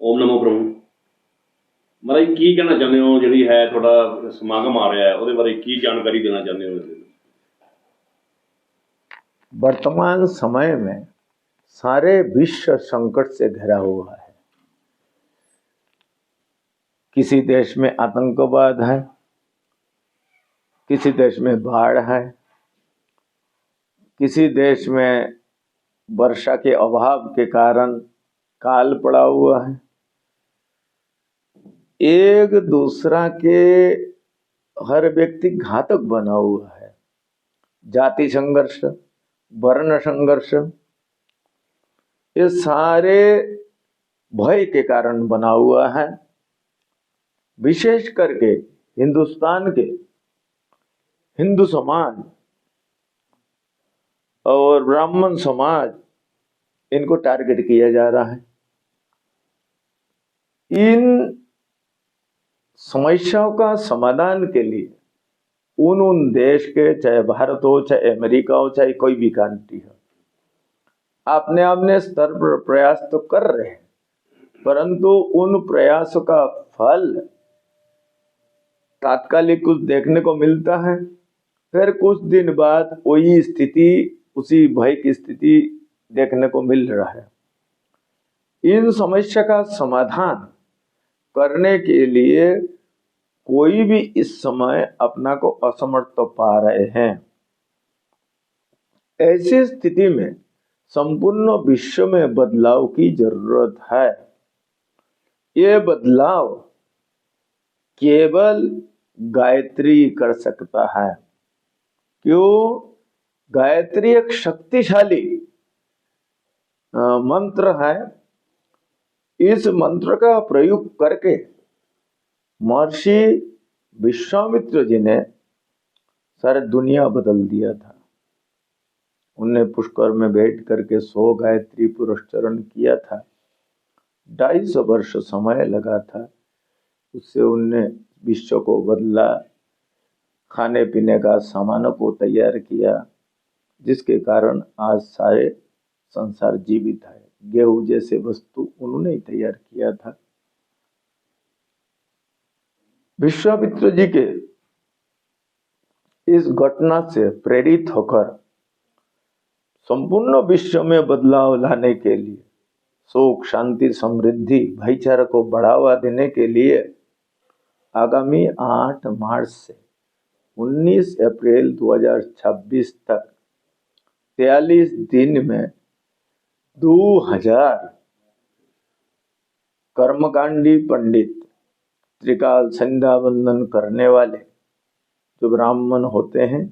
ओम नमो प्रभु। महाराज की कहना चाहते हो जी है थोड़ा समागम आ रहा है ਉਹਦੇ बारे की जानकारी देना चाहते हो? वर्तमान समय में सारे विश्व संकट से घिरा हुआ है। किसी देश में आतंकवाद है, किसी देश में बाढ़ है, किसी देश में वर्षा के अभाव के कारण काल पड़ा हुआ है। एक दूसरा के हर व्यक्ति घातक बना हुआ है। जाति संघर्ष, वर्ण संघर्ष, ये सारे भय के कारण बना हुआ है। विशेष करके हिंदुस्तान के हिंदू समाज और ब्राह्मण समाज, इनको टारगेट किया जा रहा है। इन समस्याओं का समाधान के लिए उन देश के, चाहे भारत हो, चाहे अमेरिका हो, चाहे कोई भी कंट्री हो, अपने स्तर पर प्रयास तो कर रहे हैं, परंतु उन प्रयासों का फल तात्कालिक कुछ देखने को मिलता है, फिर कुछ दिन बाद वही स्थिति, उसी भय की स्थिति देखने को मिल रहा है। इन समस्या का समाधान करने के लिए कोई भी इस समय अपना को असमर्थ तो पा रहे हैं। ऐसी स्थिति में संपूर्ण विश्व में बदलाव की जरूरत है। ये बदलाव केवल गायत्री कर सकता है। क्यों? गायत्री एक शक्तिशाली मंत्र है। इस मंत्र का प्रयोग करके महर्षि विश्वामित्र जी ने सारी दुनिया बदल दिया था। उनने पुष्कर में बैठ करके 100 गायत्री पुरस्चरण किया था। 250 वर्ष समय लगा था। उससे उनने विश्व को बदला, खाने पीने का सामानों को तैयार किया, जिसके कारण आज सारे संसार जीवित है। गेहूं जैसे वस्तु उन्होंने ही तैयार किया था। विश्वामित्र जी के इस घटना से प्रेरित होकर संपूर्ण विश्व में बदलाव लाने के लिए, सुख, शांति, समृद्धि, भाईचारा को बढ़ावा देने के लिए आगामी 8 मार्च से 19 अप्रैल 2026 तक 43 दिन में 2000 कर्मकांडी पंडित, त्रिकाल संध्या वंदन करने वाले जो ब्राह्मण होते हैं,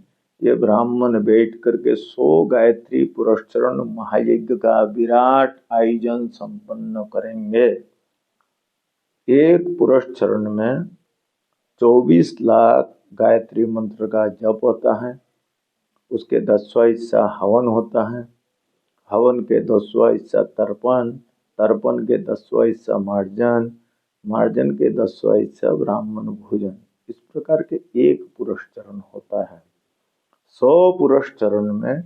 ये ब्राह्मण बैठ करके 100 गायत्री पुरस्चरण महायज्ञ का विराट आयोजन संपन्न करेंगे। एक पुरस्चरण में 24 लाख गायत्री मंत्र का जप होता है। उसके 10वां हिस्सा हवन होता है। हवन के 10वां हिस्सा तर्पण, तर्पण के 10वां हिस्सा मार्जन, मार्जन के 10वां हिस्सा ब्राह्मण भोजन। इस प्रकार के एक पुरस्चरण होता है। 100 पुरस्चरण में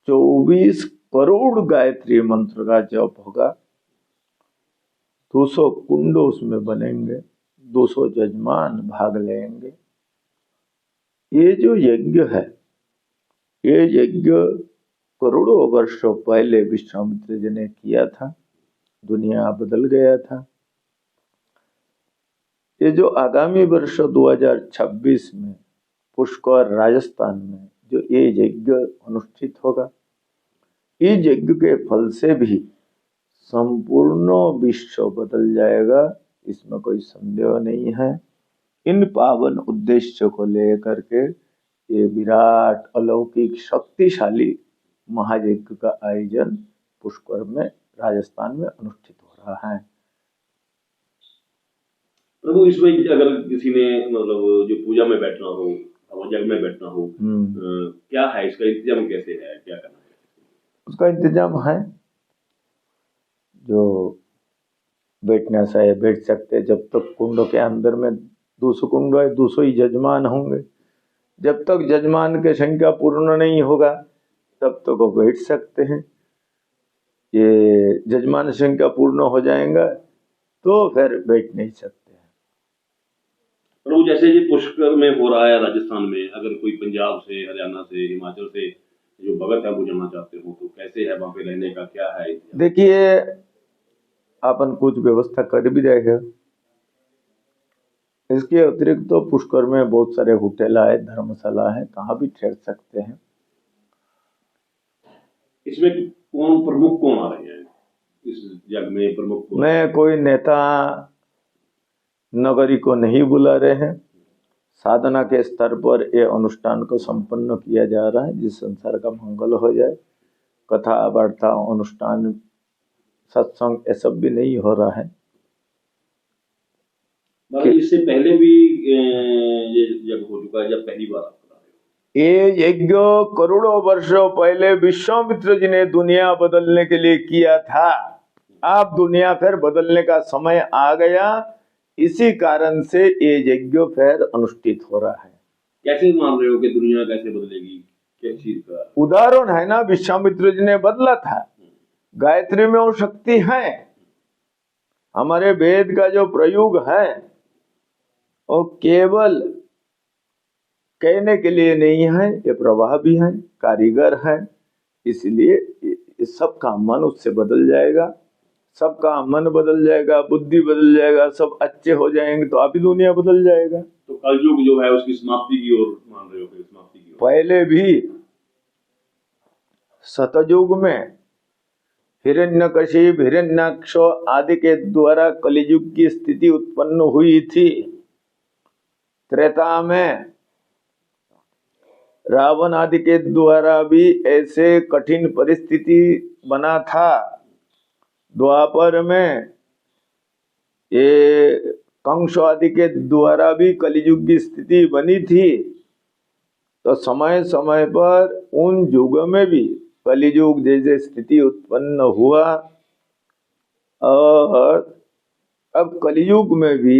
24 करोड़ गायत्री मंत्र का जप होगा। 200 कुंड उसमें बनेंगे, 200 जजमान भाग लेंगे। ये जो यज्ञ है, ये यज्ञ करोड़ों वर्षों पहले विश्वामित्र जी ने किया था। दुनिया बदल गया था। ये जो आगामी वर्ष 2026 में पुष्कर राजस्थान में जो ये यज्ञ अनुष्ठित होगा, इस यज्ञ के फल से भी संपूर्ण विश्व बदल जाएगा, इसमें कोई संदेह नहीं है। इन पावन उद्देश्य को लेकर के ये विराट अलौकिक शक्तिशाली महायज्ञ का आयोजन पुष्कर में राजस्थान में अनुष्ठित हो रहा है। प्रभु, इसमें अगर किसी ने मतलब जो पूजा में बैठना हो, हवन में बैठना हो, क्या है इसका इंतजाम, कैसे है, क्या करना है? उसका इंतजाम है, जो बैठना चाहे बैठ सकते। जब तक कुंड के अंदर में 200 कुंड है, 200 ही जजमान होंगे। जब तक जजमान की संख्या पूर्ण नहीं होगा तब तक वो बैठ सकते हैं। ये जजमान संख्या पूर्ण हो जाएगा तो फिर बैठ नहीं सकते हैं। पर वो जैसे ये पुष्कर में हो रहा है राजस्थान में, अगर कोई पंजाब से, हरियाणा से, हिमाचल से जो भगत है वो जाना चाहते हो तो कैसे है, वहाँ पे रहने का क्या है? देखिए, अपन कुछ व्यवस्था कर भी रहे हैं। इसके अतिरिक्त तो पुष्कर में बहुत सारे होटल है, धर्मशाला है, कहाँ भी ठहर सकते हैं। इसमें कौन प्रमुख कौन आ रहे हैं इस जग में? प्रमुख कौन? मैं कोई नेता नगरी को नहीं बुला रहे हैं। साधना के स्तर पर ये अनुष्ठान को संपन्न किया जा रहा है, जिस संसार का मंगल हो जाए। कथा वार्ता अनुष्ठान सत्संग ये सब भी नहीं हो रहा है। इससे पहले भी ये जग हो चुका है, जब पहली बार आप बता रहे हो? ये यज्ञ करोड़ों वर्षों पहले विश्वामित्र जी ने दुनिया बदलने के लिए किया था। अब दुनिया फिर बदलने का समय आ गया, इसी कारण से ये यज्ञ फिर अनुष्ठित हो रहा है। कैसे मान रहे हो कि दुनिया कैसे बदलेगी? किस चीज का उदाहरण है ना, विश्वामित्र जी ने बदला था। गायत्री में वो शक्ति है। हमारे वेद का जो प्रयोग है वो केवल कहने के लिए नहीं है, ये प्रवाह भी है, कारीगर है। इसलिए सबका मन उससे बदल जाएगा, सबका मन बदल जाएगा, बुद्धि बदल जाएगा, सब अच्छे हो जाएंगे तो अभी दुनिया बदल जाएगा। तो कलयुग जो है उसकी समाप्ति की ओर मान रहे हो? कि समाप्ति की ओर? पहले भी सतयुग में हिरण्यकशिप, हिरण्याक्ष आदि के द्वारा कलियुग की स्थिति उत्पन्न हुई थी। त्रेता में रावण आदि के द्वारा भी ऐसे कठिन परिस्थिति बना था। द्वापर में ये कंस आदि के द्वारा भी कलियुग की स्थिति बनी थी। तो समय समय पर उन युगों में भी कलियुग जैसे स्थिति उत्पन्न हुआ, और अब कलियुग में भी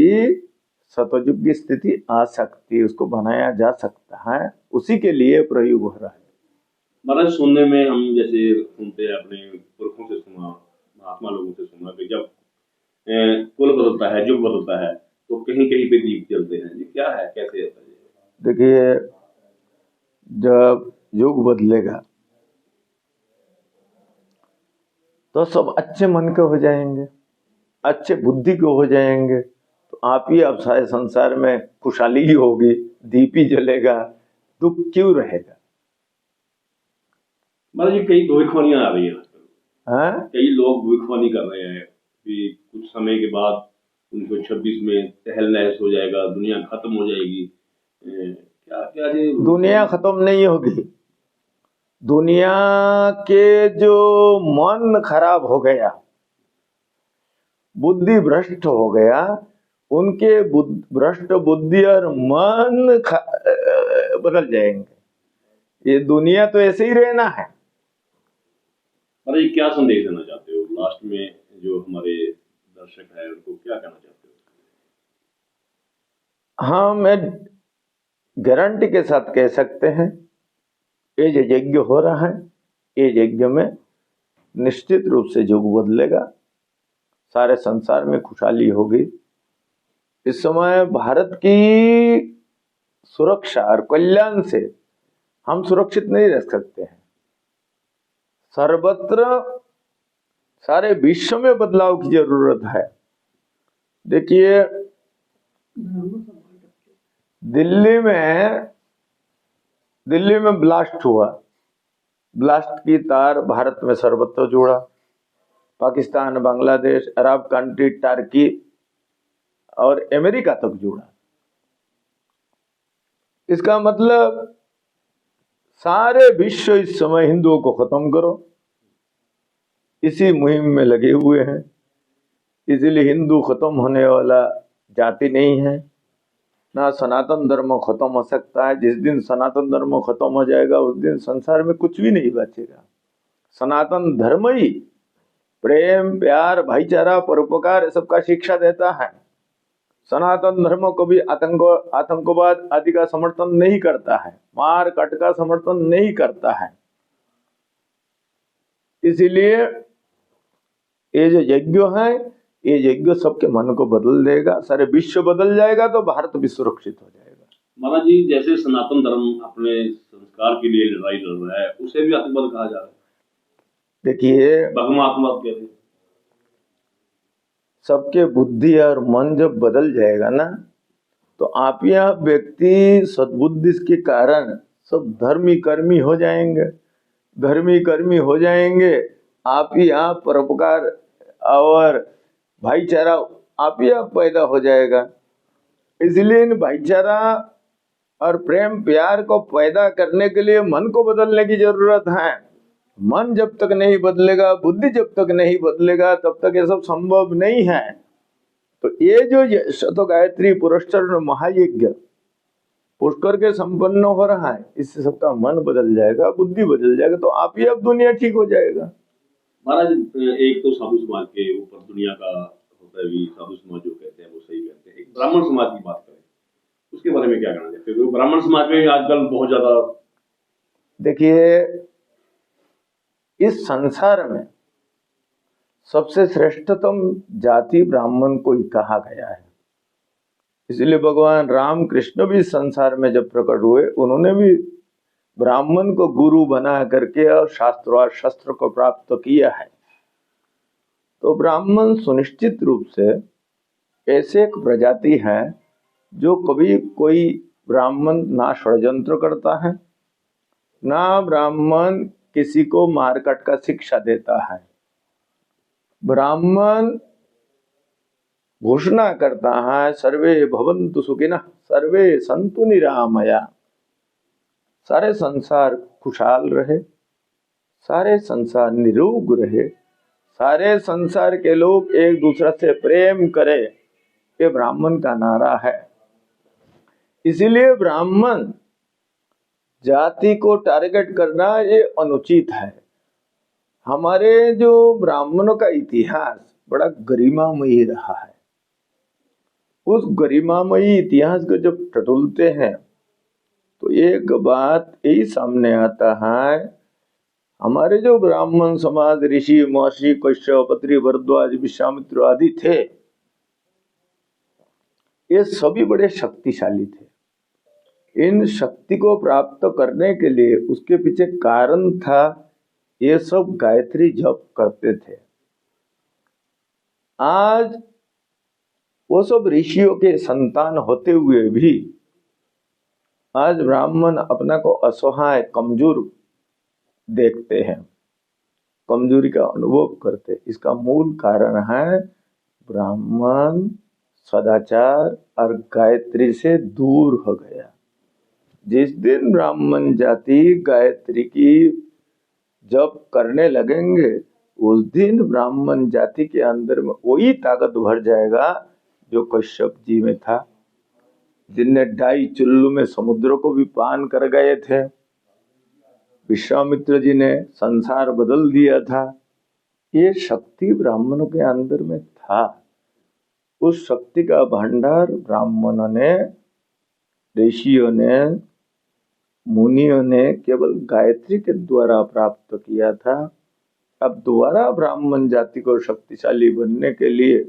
सतयुग की स्थिति आ सकती है, उसको बनाया जा सकता है, उसी के लिए प्रयोग हो रहा है। महाराज, सुनने में हम जैसे सुनते हैं, अपने पुरखों से सुना, महात्मा लोगों से सुना कि जब कुल बदलता है, युग बदलता है, तो कहीं कहीं पे दीप जलते हैं। ये क्या है, कैसे होता है? देखिए, जब युग बदलेगा तो सब अच्छे मन के हो जाएंगे, अच्छे बुद्धि के हो जाएंगे, तो आप ही अब सारे संसार में खुशहाली ही होगी, दीप ही जलेगा, दुख क्यों रहेगा? मतलब ये कई भविष्यवाणियां आ रही है आजकल। कई लोग भविष्यवाणी कर रहे हैं कि कुछ समय के बाद 1926 में तहल नहस हो जाएगा, दुनिया खत्म हो जाएगी। क्या क्या दुनिया खत्म नहीं होगी। दुनिया के जो मन खराब हो गया, बुद्धि भ्रष्ट हो गया, उनके भ्रष्ट बुद्धि और मन बदल जाएंगे। ये दुनिया तो ऐसे ही रहना है। अरे, क्या संदेश देना चाहते हो लास्ट में, जो हमारे दर्शक है उनको क्या कहना चाहते हो? हाँ, मैं गारंटी के साथ कह सकते हैं, ये जो यज्ञ हो रहा है, ये यज्ञ में निश्चित रूप से युग बदलेगा, सारे संसार में खुशहाली होगी। इस समय भारत की सुरक्षा और कल्याण से हम सुरक्षित नहीं रह सकते हैं। सर्वत्र सारे विश्व में बदलाव की जरूरत है। देखिए, दिल्ली में ब्लास्ट हुआ, ब्लास्ट की तार भारत में सर्वत्र जुड़ा, Pakistan, Bangladesh, Arab country, Turkey और अमेरिका तक जुड़ा। इसका मतलब सारे विश्व इस समय हिंदुओं को खत्म करो, इसी मुहिम में लगे हुए हैं। इसलिए हिंदू खत्म होने वाला जाति नहीं है, ना सनातन धर्म खत्म हो सकता है। जिस दिन सनातन धर्म खत्म हो जाएगा उस दिन संसार में कुछ भी नहीं बचेगा। सनातन धर्म ही प्रेम, प्यार, भाईचारा, परोपकार सबका शिक्षा देता है। सनातन धर्म को भी आतंकवाद आदि का समर्थन नहीं करता है, मार काट का समर्थन नहीं करता है। इसीलिए ये जो यज्ञ है ये यज्ञ सबके मन को बदल देगा, सारे विश्व बदल जाएगा, तो भारत भी सुरक्षित हो जाएगा। महाराज जी, जैसे सनातन धर्म अपने संस्कार के लिए लड़ाई लड़ रहा है, उसे भी आतंकवाद कहा जा रहा है। देखिए, भगवा आतंकवाद कहते हैं। सबके बुद्धि और मन जब बदल जाएगा ना, तो आप या व्यक्ति सद्बुद्धि के कारण सब धर्मी कर्मी हो जाएंगे, धर्मी कर्मी हो जाएंगे। आप ही आप परोपकार और भाईचारा आप ही आप पैदा हो जाएगा। इसलिए इन भाईचारा और प्रेम प्यार को पैदा करने के लिए मन को बदलने की जरूरत है। मन जब तक नहीं बदलेगा, बुद्धि जब तक नहीं बदलेगा, तब तक ये सब संभव नहीं है। तो ये जो शतो गायत्री पुरस्चरण महायज्ञ पुष्कर के संपन्न हो रहा है, इससे सबका मन बदल जाएगा, बुद्धि बदल जाएगा, तो आप ही अब दुनिया ठीक हो जाएगा। महाराज, एक तो साधु समाज के ऊपर दुनिया का होता है भी, साधु समाज जो कहते हैं वो सही कहते हैं। एक ब्राह्मण समाज की बात करें, उसके बारे में क्या कहना चाहते हैं? ब्राह्मण समाज में आजकल बहुत ज्यादा, देखिए, इस संसार में सबसे श्रेष्ठतम जाति ब्राह्मण को ही कहा गया है। इसलिए भगवान राम कृष्ण भी संसार में जब प्रकट हुए, उन्होंने भी ब्राह्मण को गुरु बना करके और शस्त्र को प्राप्त किया है। तो ब्राह्मण सुनिश्चित रूप से ऐसे एक प्रजाति है जो कभी कोई ब्राह्मण ना षड्यंत्र करता है, ना ब्राह्मण किसी को मारकाट का शिक्षा देता है। ब्राह्मण घोषणा करता है, सर्वे भवन्तु सुखिनः, सर्वे सन्तु निरामया। सारे संसार खुशहाल रहे, सारे संसार निरोग रहे, सारे संसार के लोग एक दूसरे से प्रेम करें, ये ब्राह्मण का नारा है। इसीलिए ब्राह्मण जाति को टारगेट करना ये अनुचित है। हमारे जो ब्राह्मणों का इतिहास बड़ा गरिमामयी रहा है। उस गरिमामयी इतिहास को जब टटोलते हैं तो एक बात यही सामने आता है, हमारे जो ब्राह्मण समाज ऋषि महर्षि कश्यप अत्रि भरद्वाज विश्वामित्र आदि थे, ये सभी बड़े शक्तिशाली थे। इन शक्ति को प्राप्त करने के लिए उसके पीछे कारण था, ये सब गायत्री जप करते थे। आज वो सब ऋषियों के संतान होते हुए भी आज ब्राह्मण अपना को असहाय कमजोर देखते हैं, कमजोरी का अनुभव करते। इसका मूल कारण है ब्राह्मण सदाचार और गायत्री से दूर हो गया। जिस दिन ब्राह्मण जाति गायत्री की जप करने लगेंगे, उस दिन ब्राह्मण जाति के अंदर में वही ताकत भर जाएगा जो कश्यप जी में था, जिनने 2.5 चुल्लू में समुद्र को भी पान कर गए थे। विश्वामित्र जी ने संसार बदल दिया था। ये शक्ति ब्राह्मणों के अंदर में था। उस शक्ति का भंडार ब्राह्मणों ने, ऋषियों ने, मुनियों ने केवल गायत्री के द्वारा प्राप्त किया था। अब दोबारा ब्राह्मण जाति को शक्तिशाली बनने के लिए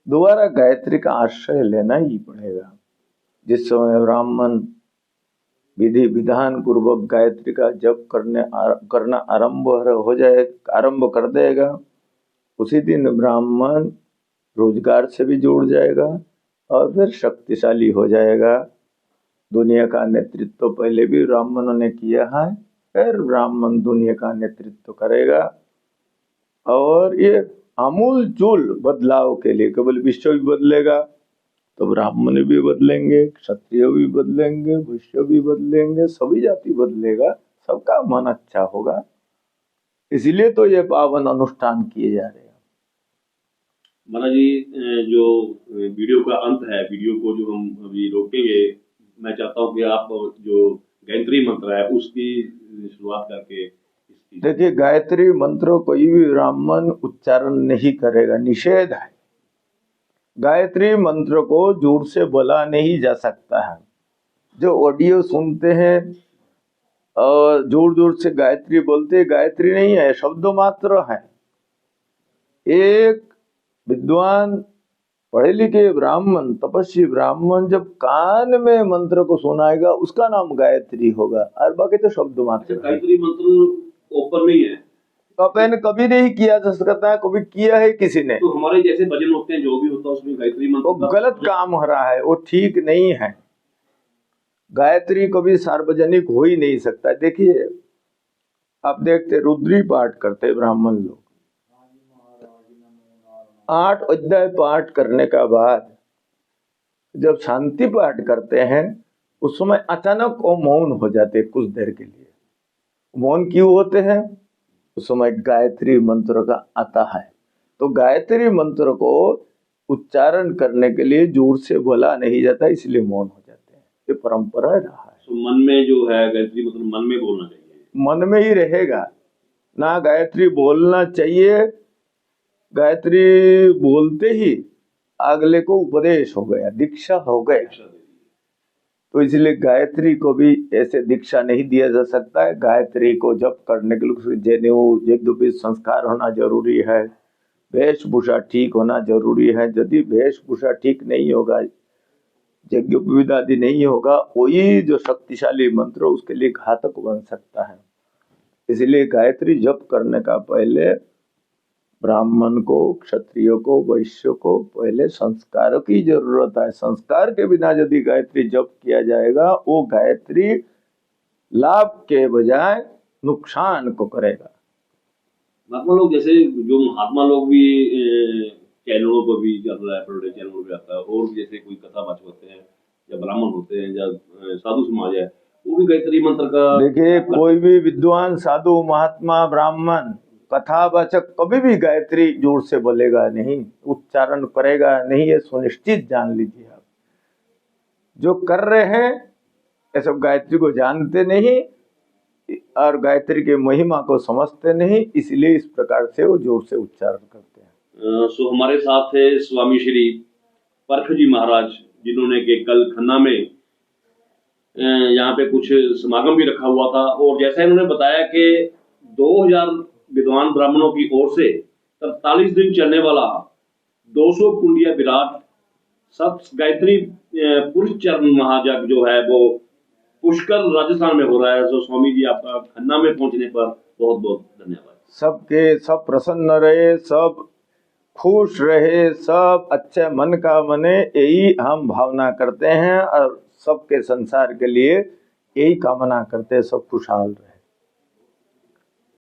दोबारा गायत्री का आश्रय लेना ही पड़ेगा। जिस समय ब्राह्मण विधि विधान पूर्वक गायत्री का जप करना आरंभ कर देगा, उसी दिन ब्राह्मण रोजगार से भी जुड़ जाएगा और फिर शक्तिशाली हो जाएगा। दुनिया का नेतृत्व पहले भी ब्राह्मणों ने किया है, फिर ब्राह्मण दुनिया का नेतृत्व करेगा। और ये आमूल चूल बदलाव के लिए केवल विश्व भी बदलेगा तो ब्राह्मण भी बदलेंगे, क्षत्रिय भी बदलेंगे, वैश्य भी बदलेंगे, सभी जाति बदलेगा, सबका मन अच्छा होगा। इसलिए तो ये पावन अनुष्ठान किए जा रहे हैं। महाराज जी, जो वीडियो का अंत है, वीडियो को जो हम अभी रोकेंगे, मैं चाहता हूँ कि आप जो गायत्री मंत्र है उसकी शुरुआत करके। देखिए, गायत्री मंत्र कोई भी ब्राह्मण उच्चारण नहीं करेगा, निषेध है। गायत्री मंत्र को जोर से बोला नहीं जा सकता है। जो ऑडियो सुनते हैं और जोर जोर से गायत्री बोलते, गायत्री नहीं है, शब्द मात्र है। एक विद्वान पढ़े लिखे ब्राह्मण, तपस्वी ब्राह्मण जब कान में मंत्र को सुनाएगा उसका नाम गायत्री होगा, और बाकी तो शब्द मात्र है। गायत्री मंत्र ओपन नहीं है, अपन कभी नहीं किया जा सकता है, कभी किया है किसी ने, तो हमारे जैसे भजन होते हैं जो भी होता है उसमें गायत्री वो मंत्र गलत काम हो रहा है, वो ठीक नहीं है। गायत्री कभी सार्वजनिक हो ही नहीं सकता। देखिए आप देखते रुद्री पाठ करते ब्राह्मण लोग, 8 अध्याय पाठ करने का बाद जब शांति पाठ करते हैं उस समय अचानक वो मौन हो जाते कुछ देर के लिए। मौन क्यों होते हैं? उस समय गायत्री मंत्र का आता है, तो गायत्री मंत्र को उच्चारण करने के लिए जोर से बोला नहीं जाता, इसलिए मौन हो जाते हैं। ये परंपरा रहा है। तो मन में जो है गायत्री मंत्र मन में बोलना चाहिए, मन में ही रहेगा ना, गायत्री बोलना चाहिए। गायत्री बोलते ही अगले को उपदेश हो गया, दीक्षा हो गया, तो इसलिए गायत्री को भी ऐसे दीक्षा नहीं दिया जा सकता है। गायत्री को जप करने के लिए जनेऊ यज्ञोपवीत संस्कार होना जरूरी है, वेशभूषा ठीक होना जरूरी है। यदि वेशभूषा ठीक नहीं होगा, यज्ञोपवीत आदि नहीं होगा, वही जो शक्तिशाली मंत्र उसके लिए घातक बन सकता है। इसलिए गायत्री जप करने का पहले ब्राह्मण को, क्षत्रियो को, वैश्य को पहले संस्कार की जरूरत है। संस्कार के बिना यदि गायत्री जप किया जाएगा वो गायत्री लाभ के बजाय नुकसान को करेगा। महात्मा लोग जैसे जो महात्मा लोग भी चैनलों पर भी चल रहा है, बड़े चैनलों पे आता है, और भी जैसे कोई कथा वाचक होते हैं या ब्राह्मण होते हैं या साधु समाज है, वो भी गायत्री मंत्र का। देखिए कोई भी विद्वान, साधु, महात्मा, ब्राह्मण, कथावाचक कभी भी गायत्री जोर से बोलेगा नहीं, उच्चारण करेगा नहीं, ये सुनिश्चित जान लीजिए आप। जो कर रहे हैं ये सब गायत्री को जानते नहीं और गायत्री के महिमा को समझते नहीं, इसलिए इस प्रकार से वो जोर से उच्चारण करते हैं। सो हमारे साथ है स्वामी श्री परख जी महाराज, जिन्होंने के कल खन्ना में यहाँ पे कुछ समागम भी रखा हुआ था, और जैसा इन्होंने बताया कि 2000 विद्वान ब्राह्मणों की ओर से 43 दिन चलने वाला 200 कुंडिया विराट सब गायत्री पुरुष चरण महायज्ञ जो है वो पुष्कर राजस्थान में हो रहा है। तो स्वामी जी आपका खन्ना में पहुंचने पर बहुत बहुत धन्यवाद। सबके सब प्रसन्न रहे, सब खुश रहे, सब अच्छे मन का बने, यही हम भावना करते हैं और सबके संसार के लिए यही कामना करते हैं, सब खुशहाल रहे।